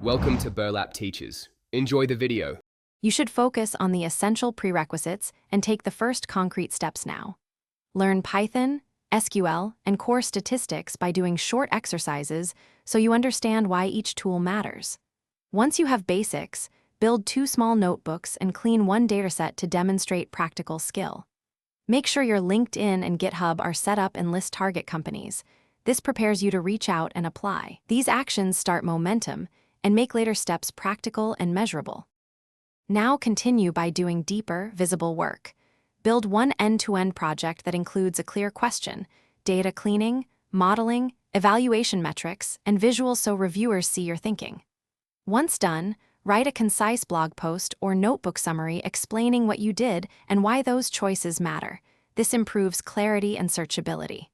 Welcome to Burlap Teachers. Enjoy the video. You should focus on the essential prerequisites and take the first concrete steps now. Learn Python, SQL, and core statistics by doing short exercises so you understand why each tool matters. Once you have basics, build 2 small notebooks and clean 1 dataset to demonstrate practical skill. Make sure your LinkedIn and GitHub are set up and list target companies. This prepares you to reach out and apply. These actions start momentum and make later steps practical and measurable. Now continue by doing deeper, visible work. Build one end-to-end project that includes a clear question, data cleaning, modeling, evaluation metrics, and visuals so reviewers see your thinking. Once done, write a concise blog post or notebook summary explaining what you did and why those choices matter. This improves clarity and searchability.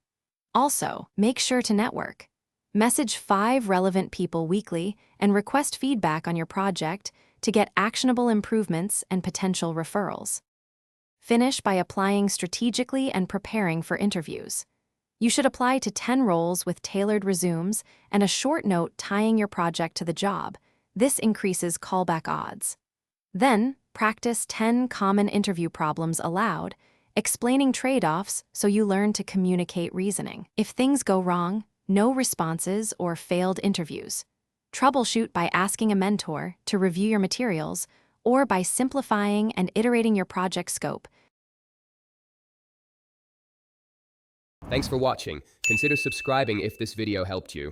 Also, make sure to network. Message 5 relevant people weekly and request feedback on your project to get actionable improvements and potential referrals. Finish by applying strategically and preparing for interviews. You should apply to 10 roles with tailored resumes and a short note tying your project to the job. This increases callback odds. Then, practice 10 common interview problems aloud, explaining trade-offs so you learn to communicate reasoning. If things go wrong, no responses or failed interviews. Troubleshoot by asking a mentor to review your materials or by simplifying and iterating your project scope. Thanks for watching. Consider subscribing if this video helped you.